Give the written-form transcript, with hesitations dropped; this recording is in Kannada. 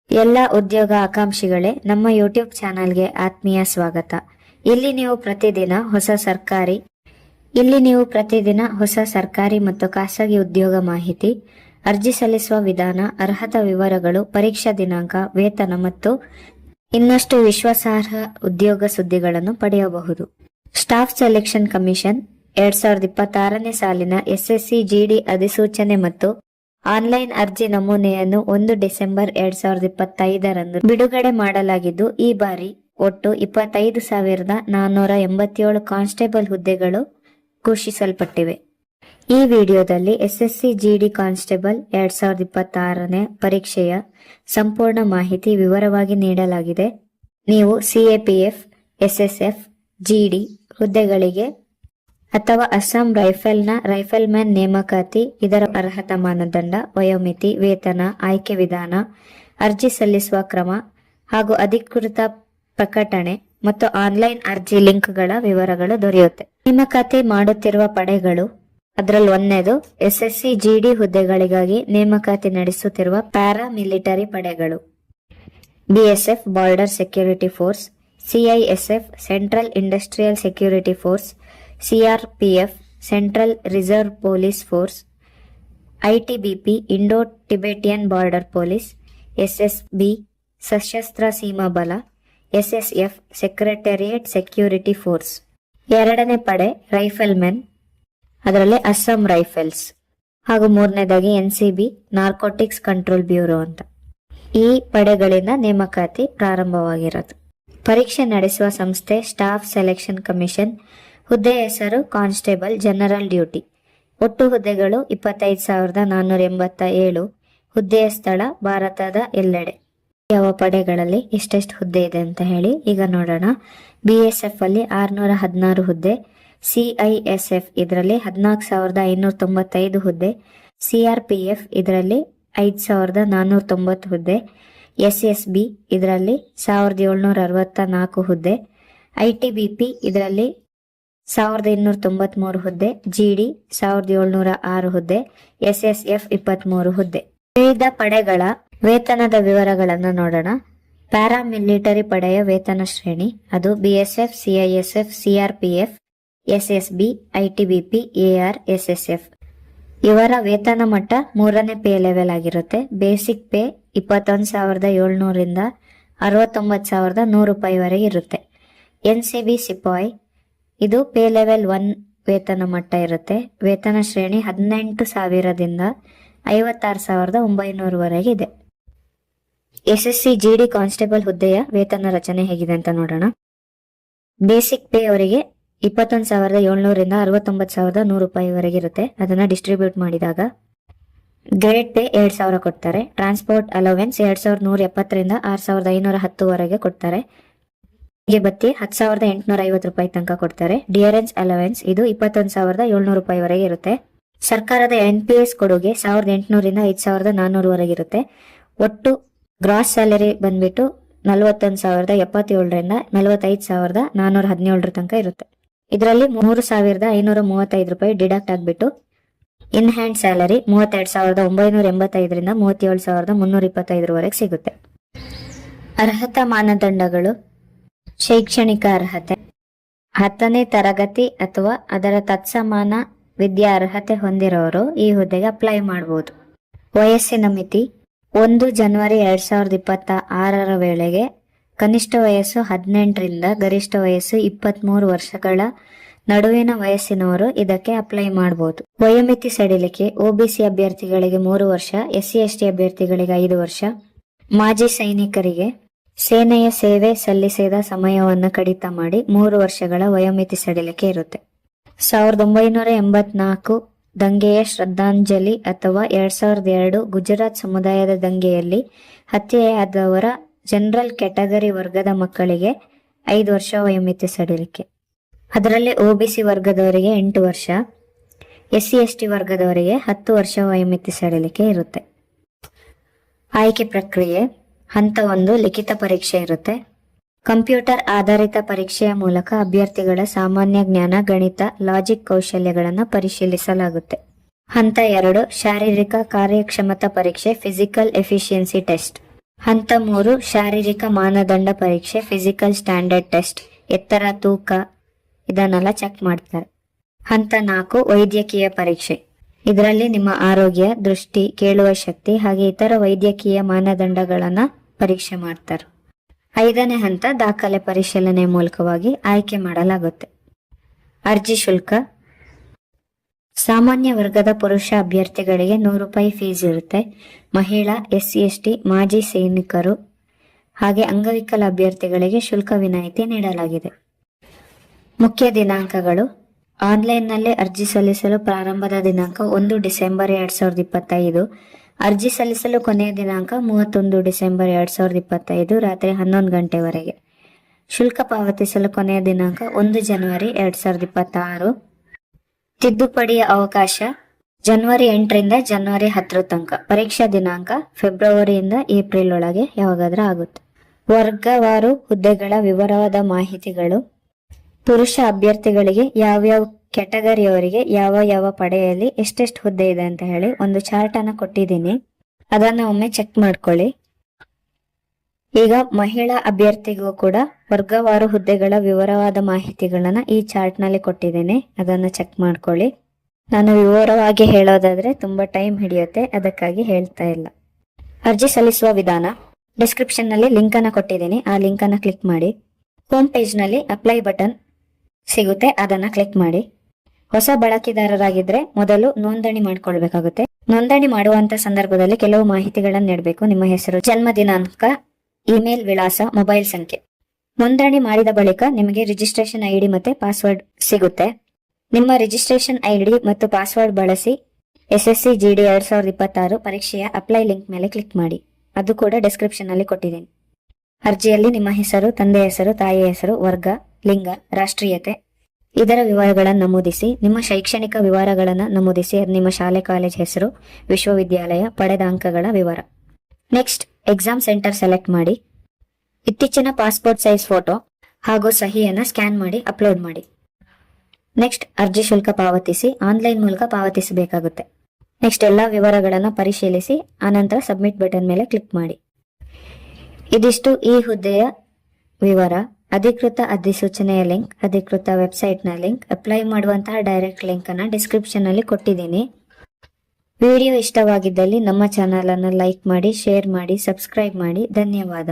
ಎಲ್ಲ ಉದ್ಯೋಗ ಆಕಾಂಕ್ಷಿಗಳೇ, ನಮ್ಮ ಯೂಟ್ಯೂಬ್ ಚಾನಲ್ಗೆ ಆತ್ಮೀಯ ಸ್ವಾಗತ. ಇಲ್ಲಿ ನೀವು ಪ್ರತಿದಿನ ಹೊಸ ಸರ್ಕಾರಿ ಮತ್ತು ಖಾಸಗಿ ಉದ್ಯೋಗ ಮಾಹಿತಿ, ಅರ್ಜಿ ಸಲ್ಲಿಸುವ ವಿಧಾನ, ಅರ್ಹತಾ ವಿವರಗಳು, ಪರೀಕ್ಷಾ ದಿನಾಂಕ, ವೇತನ ಮತ್ತು ಇನ್ನಷ್ಟು ವಿಶ್ವಾಸಾರ್ಹ ಉದ್ಯೋಗ ಸುದ್ದಿಗಳನ್ನು ಪಡೆಯಬಹುದು. ಸ್ಟಾಫ್ ಸೆಲೆಕ್ಷನ್ ಕಮಿಷನ್ 2026ನೇ ಸಾಲಿನ ಎಸ್ಎಸ್ಸಿ ಜಿಡಿ ಅಧಿಸೂಚನೆ ಮತ್ತು ಆನ್ಲೈನ್ ಅರ್ಜಿ ನಮೂನೆಯನ್ನು 1 ಡಿಸೆಂಬರ್ 2025ರಂದು ಬಿಡುಗಡೆ ಮಾಡಲಾಗಿದ್ದು, ಈ ಬಾರಿ ಒಟ್ಟು 25,487 ಕಾನ್ಸ್ಟೇಬಲ್ ಹುದ್ದೆಗಳು ಘೋಷಿಸಲ್ಪಟ್ಟಿವೆ. ಈ ವಿಡಿಯೋದಲ್ಲಿ ಎಸ್ಎಸ್ಸಿ ಜಿಡಿ ಕಾನ್ಸ್ಟೇಬಲ್ 2026ನೇ ಪರೀಕ್ಷೆಯ ಸಂಪೂರ್ಣ ಮಾಹಿತಿ ವಿವರವಾಗಿ ನೀಡಲಾಗಿದೆ. ನೀವು ಸಿಎಪಿಎಫ್, ಎಸ್ಎಸ್ಎಫ್, ಜಿಡಿ ಹುದ್ದೆಗಳಿಗೆ ಅಥವಾ ಅಸ್ಸಾಂ ರೈಫಲ್ನ ರೈಫಲ್ಮ್ಯಾನ್ ನೇಮಕಾತಿ, ಇದರ ಅರ್ಹತಾ ಮಾನದಂಡ, ವಯೋಮಿತಿ, ವೇತನ, ಆಯ್ಕೆ ವಿಧಾನ, ಅರ್ಜಿ ಸಲ್ಲಿಸುವ ಕ್ರಮ ಹಾಗೂ ಅಧಿಕೃತ ಪ್ರಕಟಣೆ ಮತ್ತು ಆನ್ಲೈನ್ ಅರ್ಜಿ ಲಿಂಕ್ಗಳ ವಿವರಗಳು ದೊರೆಯುತ್ತೆ. ನೇಮಕಾತಿ ಮಾಡುತ್ತಿರುವ ಪಡೆಗಳು, ಅದರಲ್ಲಿ ಒಂದನೇದು ಎಸ್ಎಸ್ಸಿ ಜಿಡಿ ಹುದ್ದೆಗಳಿಗಾಗಿ ನೇಮಕಾತಿ ನಡೆಸುತ್ತಿರುವ ಪ್ಯಾರಾ ಮಿಲಿಟರಿ ಪಡೆಗಳು: BSF border security force, CISF central industrial security force, CRPF central reserve police force, ITBP Indo Tibetan border police, SSB Sashastra Seema ಬಲ, ಎಸ್ಎಸ್ಎಫ್ ಸೆಕ್ರೆಟರಿಯೇಟ್ ಸೆಕ್ಯೂರಿಟಿ ಫೋರ್ಸ್. ಎರಡನೇ ಪಡೆ ರೈಫಲ್ಮೆನ್, ಅದರಲ್ಲಿ ಅಸ್ಸಾಂ ರೈಫಲ್ಸ್, ಹಾಗೂ ಮೂರನೇದಾಗಿ ಎನ್ಸಿಬಿ ನಾರ್ಕೋಟಿಕ್ಸ್ ಕಂಟ್ರೋಲ್ ಬ್ಯೂರೋ ಅಂತ. ಈ ಪಡೆಗಳಿಂದ ನೇಮಕಾತಿ ಪ್ರಾರಂಭವಾಗಿರೋದು. ಪರೀಕ್ಷೆ ನಡೆಸುವ ಸಂಸ್ಥೆ ಸ್ಟಾಫ್ ಸೆಲೆಕ್ಷನ್ ಕಮಿಷನ್. ಹುದ್ದೆಯ ಹೆಸರು ಕಾನ್ಸ್ಟೇಬಲ್ ಜನರಲ್ ಡ್ಯೂಟಿ. ಒಟ್ಟು ಹುದ್ದೆಗಳು 25,487. ಹುದ್ದೆಯ ಸ್ಥಳ ಭಾರತದ ಎಲ್ಲೆಡೆ. ಯಾವ ಪಡೆಗಳಲ್ಲಿ ಎಷ್ಟೆಷ್ಟು ಹುದ್ದೆ ಇದೆ ಅಂತ ಹೇಳಿ ಈಗ ನೋಡೋಣ. ಬಿಎಸ್ಎಫ್ ಅಲ್ಲಿ 616 ಹುದ್ದೆ, ಸಿಐಎಸ್ಎಫ್ ಇದರಲ್ಲಿ 14,595 ಹುದ್ದೆ, ಸಿಆರ್ಪಿಎಫ್ ಇದರಲ್ಲಿ 5,490 ಹುದ್ದೆ, ಎಸ್ಎಸ್ಬಿ ಇದರಲ್ಲಿ 1,764 ಹುದ್ದೆ, ಐಟಿಬಿಪಿ ಇದರಲ್ಲಿ 1,293 ಹುದ್ದೆ, ಜಿಡಿ 1,706 ಹುದ್ದೆ, ಎಸ್ಎಸ್ಎಫ್ 23 ಹುದ್ದೆ. ವಿವಿಧ ಪಡೆಗಳ ವೇತನದ ವಿವರಗಳನ್ನು ನೋಡೋಣ. ಪ್ಯಾರಾ ಮಿಲಿಟರಿ ಪಡೆಯ ವೇತನ ಶ್ರೇಣಿ, ಅದು BSF, CISF, CRPF, SSB, ITBP, AR, SSF ಇವರ ವೇತನ ಮಟ್ಟ 3ನೇ ಪೇ ಲೆವೆಲ್ ಆಗಿರುತ್ತೆ. ಬೇಸಿಕ್ ಪೇ 21,700ರಿಂದ 69,100 ರೂಪಾಯಿವರೆಗೆ ಇರುತ್ತೆ. ಎನ್ಸಿಬಿ ಸಿಪಾಯಿ, ಇದು ಪೇ ಲೆವೆಲ್ 1 ವೇತನ ಮಟ್ಟ ಇರುತ್ತೆ. ವೇತನ ಶ್ರೇಣಿ 18,000ದಿಂದ 56,900 ವರೆಗೆ ಇದೆ. ಎಸ್ಎಸ್ಸಿ ಜಿಡಿ ಕಾನ್ಸ್ಟೇಬಲ್ ಹುದ್ದೆಯ ವೇತನ ರಚನೆ ಹೇಗಿದೆ ಅಂತ ನೋಡೋಣ. ಬೇಸಿಕ್ ಪೇ ಅವರಿಗೆ 21,700ರಿಂದ 69,100 ರೂಪಾಯಿವರೆಗೆ ಇರುತ್ತೆ. ಅದನ್ನ ಡಿಸ್ಟ್ರಿಬ್ಯೂಟ್ ಮಾಡಿದಾಗ ಗ್ರೇಡ್ ಪೇ 2,000 ಕೊಡ್ತಾರೆ. ಟ್ರಾನ್ಸ್ಪೋರ್ಟ್ ಅಲೋವೆನ್ಸ್ 2,170ರಿಂದ 6,510 ವರೆಗೆ ಕೊಡ್ತಾರೆ. ಬತ್ತಿ 10,850 ರೂಪಾಯಿ ತನಕ ಕೊಡ್ತಾರೆ. ಡಿಯರೆನ್ಸ್ ಅಲೋವೆನ್ಸ್ ಇದು 21,700 ರೂಪಾಯಿವರೆಗೆ ಇರುತ್ತೆ. ಸರ್ಕಾರದ NPS ಕೊಡುಗೆ 1,800ರಿಂದ 5,400 ವರೆಗೆ ಇರುತ್ತೆ. ಒಟ್ಟು ಗ್ರಾಸ್ ಸ್ಯಾಲರಿ ಬಂದ್ಬಿಟ್ಟು 41,077ರಿಂದ 45,417 ತನಕ ಇರುತ್ತೆ. ಇದರಲ್ಲಿ 3,535 ರೂಪಾಯಿ ಡಿಡಕ್ಟ್ ಆಗ್ಬಿಟ್ಟು ಇನ್ ಹ್ಯಾಂಡ್ ಸ್ಯಾಲರಿ 32,985ರಿಂದ 37,325 ವರೆಗೆ ಸಿಗುತ್ತೆ. ಅರ್ಹತಾ ಮಾನದಂಡಗಳು: ಶೈಕ್ಷಣಿಕ ಅರ್ಹತೆ, 10ನೇ ತರಗತಿ ಅಥವಾ ಅದರ ತತ್ಸಮಾನ ವಿದ್ಯಾ ಅರ್ಹತೆ ಹೊಂದಿರೋರು ಈ ಹುದ್ದೆಗೆ ಅಪ್ಲೈ ಮಾಡಬಹುದು. ವಯಸ್ಸಿನ ಮಿತಿ: 1 ಜನವರಿ 2026ರ ವೇಳೆಗೆ ಕನಿಷ್ಠ ವಯಸ್ಸು 18ರಿಂದ ಗರಿಷ್ಠ ವಯಸ್ಸು 23 ವರ್ಷಗಳ ನಡುವಿನ ವಯಸ್ಸಿನವರು ಇದಕ್ಕೆ ಅಪ್ಲೈ ಮಾಡಬಹುದು. ವಯೋಮಿತಿ ಸಡಿಲಿಕೆ: ಒಬಿಸಿ ಅಭ್ಯರ್ಥಿಗಳಿಗೆ 3 ವರ್ಷ, SC/ST ಅಭ್ಯರ್ಥಿಗಳಿಗೆ 5 ವರ್ಷ, ಮಾಜಿ ಸೈನಿಕರಿಗೆ ಸೇನೆಯ ಸೇವೆ ಸಲ್ಲಿಸಿದ ಸಮಯವನ್ನು ಕಡಿತ ಮಾಡಿ 3 ವರ್ಷಗಳ ವಯೋಮಿತಿ ಸಡಿಲಿಕೆ ಇರುತ್ತೆ. 1984 ದಂಗೆಯ ಶ್ರದ್ಧಾಂಜಲಿ ಅಥವಾ 2002 ಗುಜರಾತ್ ಸಮುದಾಯದ ದಂಗೆಯಲ್ಲಿ ಹತ್ಯೆಯಾದವರ ಜನರಲ್ ಕ್ಯಾಟಗರಿ ವರ್ಗದ ಮಕ್ಕಳಿಗೆ 5 ವರ್ಷ ವಯೋಮಿತಿ ಸಡಿಲಿಕೆ. ಅದರಲ್ಲಿ ಒಬಿಸಿ ವರ್ಗದವರಿಗೆ 8 ವರ್ಷ, SC/ST ವರ್ಗದವರಿಗೆ 10 ವರ್ಷ ವಯೋಮಿತಿ ಸಡಿಲಿಕೆ ಇರುತ್ತೆ. ಆಯ್ಕೆ ಪ್ರಕ್ರಿಯೆ: ಹಂತ 1 ಲಿಖಿತ ಪರೀಕ್ಷೆ ಇರುತ್ತೆ. ಕಂಪ್ಯೂಟರ್ ಆಧಾರಿತ ಪರೀಕ್ಷೆಯ ಮೂಲಕ ಅಭ್ಯರ್ಥಿಗಳ ಸಾಮಾನ್ಯ ಜ್ಞಾನ, ಗಣಿತ, ಲಾಜಿಕ್ ಕೌಶಲ್ಯಗಳನ್ನು ಪರಿಶೀಲಿಸಲಾಗುತ್ತೆ. ಹಂತ 2 ಶಾರೀರಿಕ ಕಾರ್ಯಕ್ಷಮತಾ ಪರೀಕ್ಷೆ, ಫಿಸಿಕಲ್ ಎಫಿಷಿಯನ್ಸಿ ಟೆಸ್ಟ್. ಹಂತ 3 ಶಾರೀರಿಕ ಮಾನದಂಡ ಪರೀಕ್ಷೆ, ಫಿಸಿಕಲ್ ಸ್ಟ್ಯಾಂಡರ್ಡ್ ಟೆಸ್ಟ್, ಎತ್ತರ, ತೂಕ ಇದನ್ನೆಲ್ಲ ಚೆಕ್ ಮಾಡ್ತಾರೆ. ಹಂತ 4 ವೈದ್ಯಕೀಯ ಪರೀಕ್ಷೆ. ಇದರಲ್ಲಿ ನಿಮ್ಮ ಆರೋಗ್ಯ, ದೃಷ್ಟಿ, ಕೇಳುವ ಶಕ್ತಿ ಹಾಗೆ ಇತರ ವೈದ್ಯಕೀಯ ಮಾನದಂಡಗಳನ್ನ ಪರೀಕ್ಷೆ ಮಾಡ್ತಾರೆ. 5ನೇ ಹಂತ ದಾಖಲೆ ಪರಿಶೀಲನೆ ಮೂಲಕವಾಗಿ ಆಯ್ಕೆ ಮಾಡಲಾಗುತ್ತೆ. ಅರ್ಜಿ ಶುಲ್ಕ. ಸಾಮಾನ್ಯ ವರ್ಗದ ಪುರುಷ ಅಭ್ಯರ್ಥಿಗಳಿಗೆ 100 ರೂಪಾಯಿ ಫೀಸ್ ಇರುತ್ತೆ. ಮಹಿಳಾ, SC/ST, ಮಾಜಿ ಸೈನಿಕರು ಹಾಗೆ ಅಂಗವಿಕಲ ಅಭ್ಯರ್ಥಿಗಳಿಗೆ ಶುಲ್ಕ ವಿನಾಯಿತಿ ನೀಡಲಾಗಿದೆ. ಮುಖ್ಯ ದಿನಾಂಕಗಳು. ಆನ್ಲೈನ್ನಲ್ಲಿ ಅರ್ಜಿ ಸಲ್ಲಿಸಲು ಪ್ರಾರಂಭದ ದಿನಾಂಕ 1 ಡಿಸೆಂಬರ್ 2025. ಅರ್ಜಿ ಸಲ್ಲಿಸಲು ಕೊನೆಯ ದಿನಾಂಕ 31 ಡಿಸೆಂಬರ್ 2025 ರಾತ್ರಿ 11 ಗಂಟೆವರೆಗೆ. ಶುಲ್ಕ ಪಾವತಿಸಲು ಕೊನೆಯ ದಿನಾಂಕ 1 ಜನವರಿ 2026. ತಿದ್ದುಪಡಿಯ ಅವಕಾಶ ಜನವರಿ 8ರಿಂದ ಜನವರಿ 10 ತನಕ. ಪರೀಕ್ಷಾ ದಿನಾಂಕ ಫೆಬ್ರವರಿಯಿಂದ ಏಪ್ರಿಲ್ ಒಳಗೆ ಯಾವಾಗಾದ್ರೂ ಆಗುತ್ತೆ. ವರ್ಗವಾರು ಹುದ್ದೆಗಳ ವಿವರವಾದ ಮಾಹಿತಿಗಳು. ಪುರುಷ ಅಭ್ಯರ್ಥಿಗಳಿಗೆ ಯಾವ್ಯಾವ ಕ್ಯಾಟಗರಿಯವರಿಗೆ ಯಾವ ಪಡೆಯಲ್ಲಿ ಎಷ್ಟೆಷ್ಟು ಹುದ್ದೆ ಇದೆ ಅಂತ ಹೇಳಿ ಒಂದು ಚಾರ್ಟ್ ಅನ್ನ ಕೊಟ್ಟಿದ್ದೀನಿ, ಅದನ್ನ ಒಮ್ಮೆ ಚೆಕ್ ಮಾಡ್ಕೊಳ್ಳಿ. ಈಗ ಮಹಿಳಾ ಅಭ್ಯರ್ಥಿಗೂ ಕೂಡ ವರ್ಗವಾರು ಹುದ್ದೆಗಳ ವಿವರವಾದ ಮಾಹಿತಿಗಳನ್ನ ಈ ಚಾರ್ಟ್ ನಲ್ಲಿ ಕೊಟ್ಟಿದ್ದೇನೆ, ಅದನ್ನ ಚೆಕ್ ಮಾಡ್ಕೊಳ್ಳಿ. ನಾನು ವಿವರವಾಗಿ ಹೇಳೋದಾದ್ರೆ ತುಂಬಾ ಟೈಮ್ ಹಿಡಿಯುತ್ತೆ, ಅದಕ್ಕಾಗಿ ಹೇಳ್ತಾ ಇಲ್ಲ. ಅರ್ಜಿ ಸಲ್ಲಿಸುವ ವಿಧಾನ. ಡಿಸ್ಕ್ರಿಪ್ಷನ್ ನಲ್ಲಿ ಲಿಂಕ್ ಅನ್ನ ಕೊಟ್ಟಿದ್ದೀನಿ, ಆ ಲಿಂಕ್ ಅನ್ನ ಕ್ಲಿಕ್ ಮಾಡಿ. ಹೋಮ್ ಪೇಜ್ ನಲ್ಲಿ ಅಪ್ಲೈ ಬಟನ್ ಸಿಗುತ್ತೆ, ಅದನ್ನ ಕ್ಲಿಕ್ ಮಾಡಿ. ಹೊಸ ಬಳಕೆದಾರರಾಗಿದ್ರೆ ಮೊದಲು ನೋಂದಣಿ ಮಾಡ್ಕೊಳ್ಬೇಕಾಗುತ್ತೆ. ನೋಂದಣಿ ಮಾಡುವಂತ ಸಂದರ್ಭದಲ್ಲಿ ಕೆಲವು ಮಾಹಿತಿಗಳನ್ನು ನೀಡಬೇಕು. ನಿಮ್ಮ ಹೆಸರು, ಜನ್ಮ ದಿನಾಂಕ, ಇಮೇಲ್ ವಿಳಾಸ, ಮೊಬೈಲ್ ಸಂಖ್ಯೆ. ನೋಂದಣಿ ಮಾಡಿದ ಬಳಿಕ ನಿಮಗೆ ರಿಜಿಸ್ಟ್ರೇಷನ್ ID ಮತ್ತೆ ಪಾಸ್ವರ್ಡ್ ಸಿಗುತ್ತೆ. ನಿಮ್ಮ ರಿಜಿಸ್ಟ್ರೇಷನ್ ID ಮತ್ತು ಪಾಸ್ವರ್ಡ್ ಬಳಸಿ SSC GD 2026 ಪರೀಕ್ಷೆಯ ಅಪ್ಲೈ ಲಿಂಕ್ ಮೇಲೆ ಕ್ಲಿಕ್ ಮಾಡಿ. ಅದು ಕೂಡ ಡಿಸ್ಕ್ರಿಪ್ಷನ್ ನಲ್ಲಿ ಕೊಟ್ಟಿದ್ದೀನಿ. ಅರ್ಜಿಯಲ್ಲಿ ನಿಮ್ಮ ಹೆಸರು, ತಂದೆ ಹೆಸರು, ತಾಯಿ ಹೆಸರು, ವರ್ಗ, ಲಿಂಗ, ರಾಷ್ಟ್ರೀಯತೆ ಇದರ ವಿವರಗಳನ್ನು ನಮೂದಿಸಿ. ನಿಮ್ಮ ಶೈಕ್ಷಣಿಕ ವಿವರಗಳನ್ನು ನಮೂದಿಸಿ. ನಿಮ್ಮ ಶಾಲೆ, ಕಾಲೇಜ್ ಹೆಸರು, ವಿಶ್ವವಿದ್ಯಾಲಯ, ಪಡೆದ ಅಂಕಗಳ ವಿವರ. ನೆಕ್ಸ್ಟ್ ಎಕ್ಸಾಮ್ ಸೆಂಟರ್ ಸೆಲೆಕ್ಟ್ ಮಾಡಿ. ಇತ್ತೀಚಿನ ಪಾಸ್ಪೋರ್ಟ್ ಸೈಜ್ ಫೋಟೋ ಹಾಗೂ ಸಹಿಯನ್ನ ಸ್ಕ್ಯಾನ್ ಮಾಡಿ ಅಪ್ಲೋಡ್ ಮಾಡಿ. ನೆಕ್ಸ್ಟ್ ಅರ್ಜಿ ಶುಲ್ಕ ಪಾವತಿಸಿ. ಆನ್ಲೈನ್ ಮೂಲಕ ಪಾವತಿಸಬೇಕಾಗುತ್ತೆ. ನೆಕ್ಸ್ಟ್ ಎಲ್ಲಾ ವಿವರಗಳನ್ನು ಪರಿಶೀಲಿಸಿ ಆನಂತರ ಸಬ್ಮಿಟ್ ಬಟನ್ ಮೇಲೆ ಕ್ಲಿಕ್ ಮಾಡಿ. ಇದಿಷ್ಟು ಈ ಹುದ್ದೆಯ ವಿವರ. ಅಧಿಕೃತ ಅಧಿಸೂಚನೆಯ ಲಿಂಕ್, ಅಧಿಕೃತ ವೆಬ್ಸೈಟ್ ನ ಲಿಂಕ್, ಅಪ್ಲೈ ಮಾಡುವಂತಹ ಡೈರೆಕ್ಟ್ ಲಿಂಕ್ ಅನ್ನ ಡಿಸ್ಕ್ರಿಪ್ಷನ್ ನಲ್ಲಿ ಕೊಟ್ಟಿದ್ದೀನಿ. ವಿಡಿಯೋ ಇಷ್ಟವಾಗಿದ್ದಲ್ಲಿ ನಮ್ಮ ಚಾನೆಲ್ ಅನ್ನು ಲೈಕ್ ಮಾಡಿ, ಶೇರ್ ಮಾಡಿ, ಸಬ್ಸ್ಕ್ರೈಬ್ ಮಾಡಿ. ಧನ್ಯವಾದ.